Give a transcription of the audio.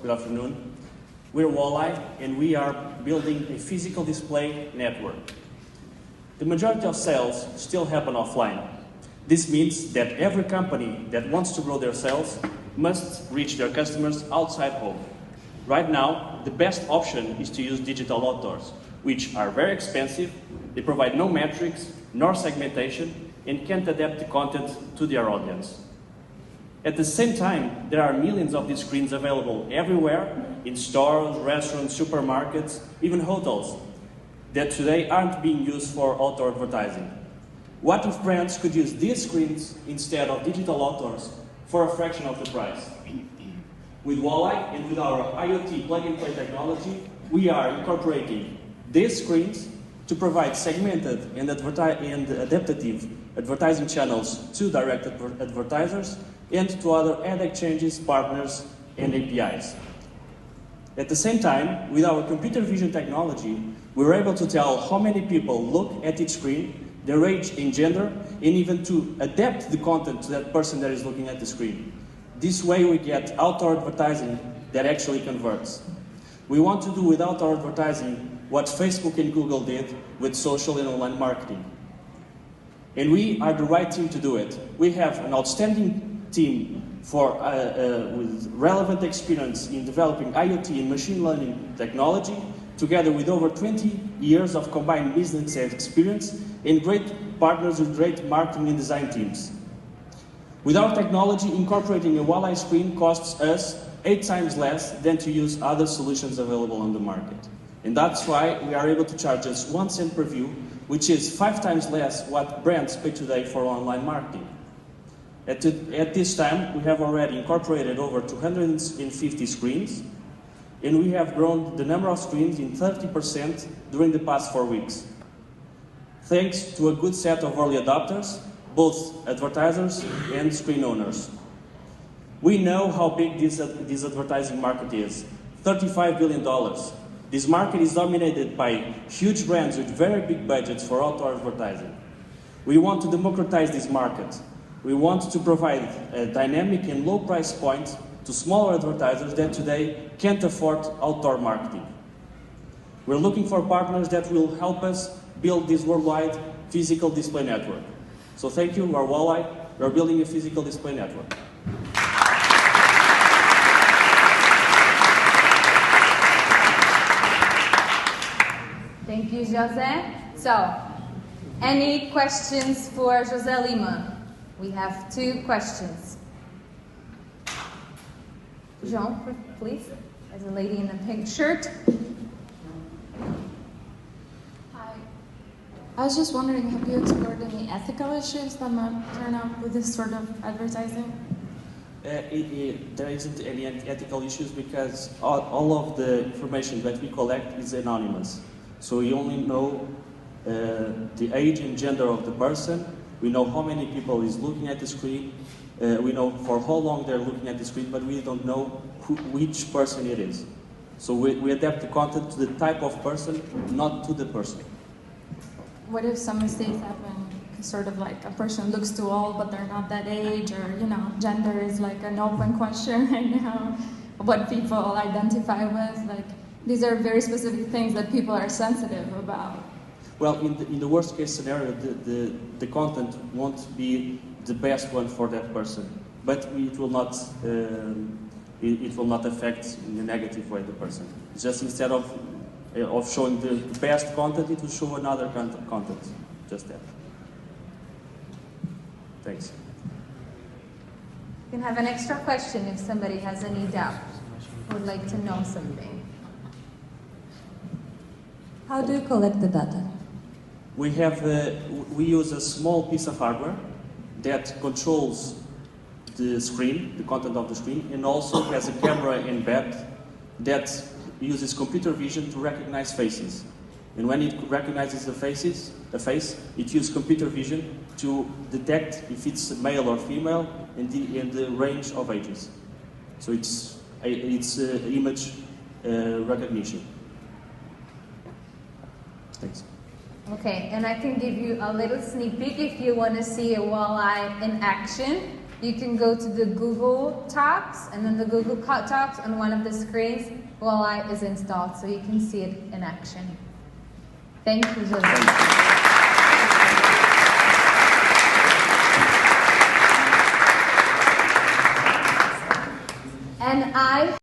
Good afternoon. We're Walleye, and we are building a physical display network. The majority of sales still happen offline. This means that every company that wants to grow their sales must reach their customers outside home. Right now, the best option is to use digital outdoors, which are very expensive, they provide no metrics nor segmentation, and can't adapt the content to their audience. At the same time, there are millions of these screens available everywhere, in stores, restaurants, supermarkets, even hotels, that today aren't being used for outdoor advertising. What if brands could use these screens instead of digital outdoors for a fraction of the price? With Walleye and with our IoT plug-and-play technology, we are incorporating these screens to provide segmented and adaptive advertising channels to direct advertisers and to other ad exchanges, partners, and APIs. At the same time, with our computer vision technology, we're able to tell how many people look at each screen, their age and gender, and even to adapt the content to that person that is looking at the screen. This way we get outdoor advertising that actually converts. We want to do with outdoor advertising what Facebook and Google did with social and online marketing. And we are the right team to do it. We have an outstanding team with relevant experience in developing IoT and machine learning technology, together with over 20 years of combined business experience and great partners with great marketing and design teams. With our technology, incorporating a Walleye screen costs us 8 times less than to use other solutions available on the market. And that's why we are able to charge just 1 cent per view, which is 5 times less what brands pay today for online marketing. At this time, we have already incorporated over 250 screens, and we have grown the number of screens in 30% during the past 4 weeks. Thanks to a good set of early adopters, both advertisers and screen owners. We know how big this advertising market is, $35 billion. This market is dominated by huge brands with very big budgets for outdoor advertising. We want to democratize this market. We want to provide a dynamic and low price point to smaller advertisers that today can't afford outdoor marketing. We're looking for partners that will help us build this worldwide physical display network. So thank you, we're Walleye, we're building a physical display network. Thank you, José. So, any questions for José Lima? We have 2 questions. Jean, please, as a lady in a pink shirt. Hi. I was just wondering, have you explored any ethical issues that might turn up with this sort of advertising? There isn't any ethical issues because all of the information that we collect is anonymous. So we only know the age and gender of the person. We know how many people is looking at the screen. We know for how long they're looking at the screen, but we don't know which person it is. So we adapt the content to the type of person, not to the person. What if some mistakes happen? Sort of like a person looks too old, but they're not that age, or gender is like an open question right now. What people identify with, like these are very specific things that people are sensitive about. Well, in the worst case scenario, the content won't be the best one for that person, but it will not affect in a negative way the person. It's just instead of showing the best content, it will show another kind of content. Just that. Thanks. You can have an extra question if somebody has any doubt, would like to know something. How do you collect the data? We use a small piece of hardware that controls the screen, the content of the screen, and also has a camera embedded that uses computer vision to recognize faces. And when it recognizes a face, it uses computer vision to detect if it's male or female and the range of ages. So it's image recognition. Thanks. Okay, and I can give you a little sneak peek if you want to see a walleye in action. you can go to the Google Talks, and then the Google Talks on one of the screens, Walleye is installed, so you can see it in action. Thank you, Jose. And I